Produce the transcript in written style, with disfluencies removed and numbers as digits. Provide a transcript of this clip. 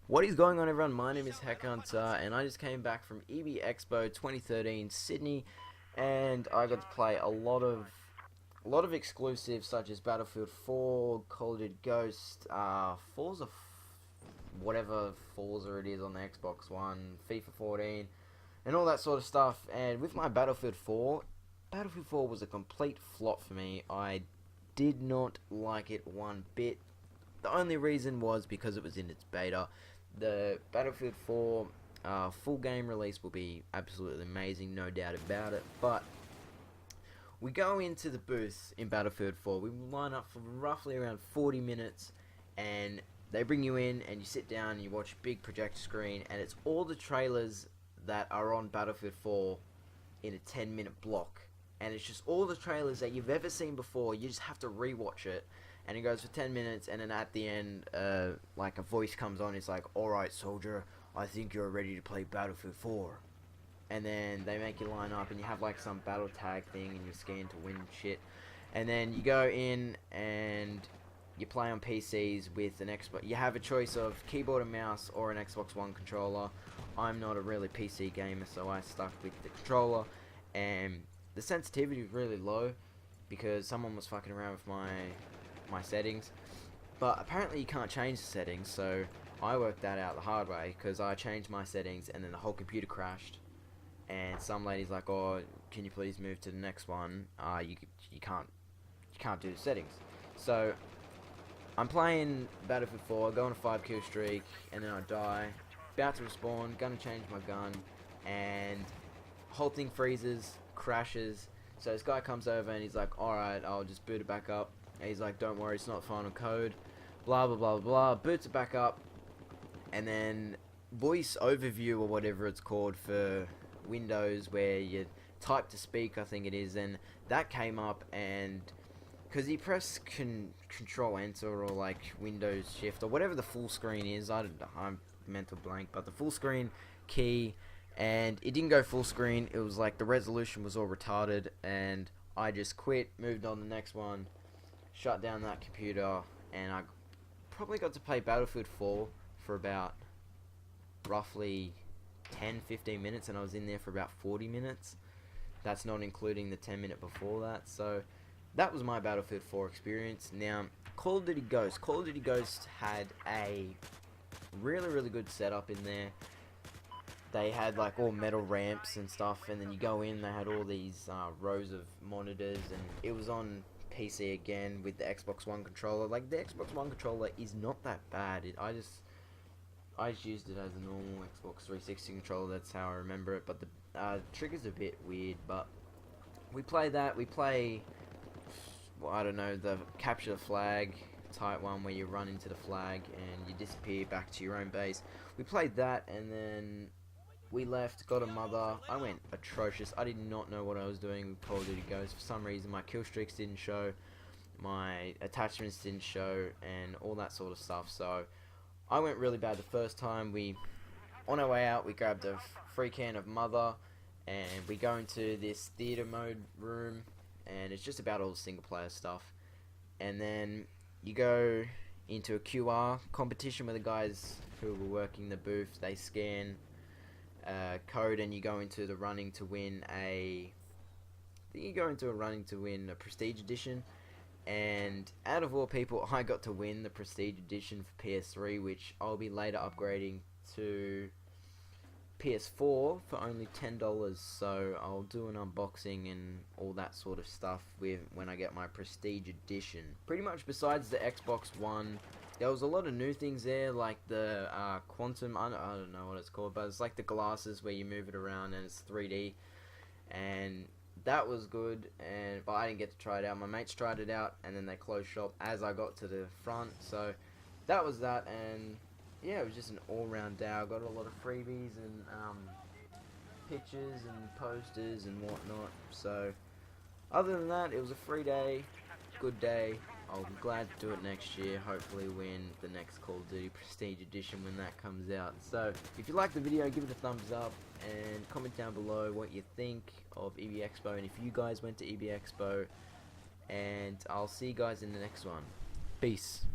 What is going on, everyone? My name is Heckhunter, and I just came back from EB Expo 2013 Sydney, and I got to play a lot of exclusives such as Battlefield 4, Call of Duty Ghost, Forza, whatever Forza it is on the Xbox One, FIFA 14, and all that sort of stuff. And with my Battlefield 4 was a complete flop for me. I did not like it one bit. The only reason was because it was in its beta. The Battlefield 4 full game release will be absolutely amazing, no doubt about it. But we go into the booth in Battlefield 4. We line up for roughly around 40 minutes, and they bring you in, and you sit down and you watch a big projector screen, and it's all the trailers that are on Battlefield 4 in a 10-minute block. And it's just all the trailers that you've ever seen before. You just have to rewatch it. And it goes for 10 minutes, and then at the end, like a voice comes on. It's like, "Alright, soldier, I think you're ready to play Battlefield 4. And then they make you line up, and you have like some battle tag thing, and you scan to win shit. And then you go in, and you play on PCs with an Xbox. You have a choice of keyboard and mouse or an Xbox One controller. I'm not a really PC gamer, so I stuck with the controller. And the sensitivity was really low, because someone was fucking around with my settings, but apparently you can't change the settings, so I worked that out the hard way, because I changed my settings and then the whole computer crashed, and some lady's like, "Oh, can you please move to the next one? You can't do the settings." So I'm playing Battlefield 4, go on a 5 kill streak, and then I die, about to respawn, gonna change my gun, and whole thing freezes, crashes. So this guy comes over and he's like, "Alright, I'll just boot it back up." And he's like, "Don't worry, it's not final code." Blah, blah, blah, blah. Boots it back up. And then voice overview, or whatever it's called for Windows, where you type to speak, I think it is. And that came up, and because he pressed Control Enter, or like Windows Shift, or whatever the full screen is. I'm mental blank, but the full screen key, and it didn't go full screen. It was like the resolution was all retarded, and I just quit, moved on to the next one, shut down that computer, and I probably got to play Battlefield 4 for about roughly 10-15 minutes, and I was in there for about 40 minutes. That's not including the 10-minute before that. So that was my Battlefield 4 experience. Now, Call of Duty Ghost. Call of Duty Ghost had a really good setup in there. They had like all metal ramps and stuff, and then you go in, they had all these rows of monitors, and it was on PC again with the Xbox One controller. Like, the Xbox One controller is not that bad. I just used it as a normal Xbox 360 controller. That's how I remember it. But the trigger's a bit weird. But we play that. We play, well, I don't know, the capture the flag type one, where you run into the flag and you disappear back to your own base. We played that, and then we left, got a mother. I went atrocious. I did not know what I was doing with Call of Duty Ghost. For some reason, my kill streaks didn't show, my attachments didn't show, and all that sort of stuff. So I went really bad the first time. On our way out, we grabbed a free can of mother, and we go into this theater mode room, and it's just about all the single player stuff. And then you go into a QR competition with the guys who were working the booth. They scan code, and you go into the running to win a prestige edition. And out of all people, I got to win the prestige edition for PS3, which I'll be later upgrading to PS4 for only $10. So I'll do an unboxing and all that sort of stuff when I get my prestige edition. Pretty much besides the Xbox One, there was a lot of new things there, like the quantum, I don't know what it's called, but it's like the glasses where you move it around and it's 3D, and that was good. But I didn't get to try it out. My mates tried it out, and then they closed shop as I got to the front. So that was that, and yeah, it was just an all-round day. I got a lot of freebies and pictures and posters and whatnot. So other than that, it was a free day, good day. I'll be glad to do it next year, hopefully win the next Call of Duty Prestige Edition when that comes out. So if you like the video, give it a thumbs up, and comment down below what you think of EB Expo, and if you guys went to EB Expo, and I'll see you guys in the next one. Peace.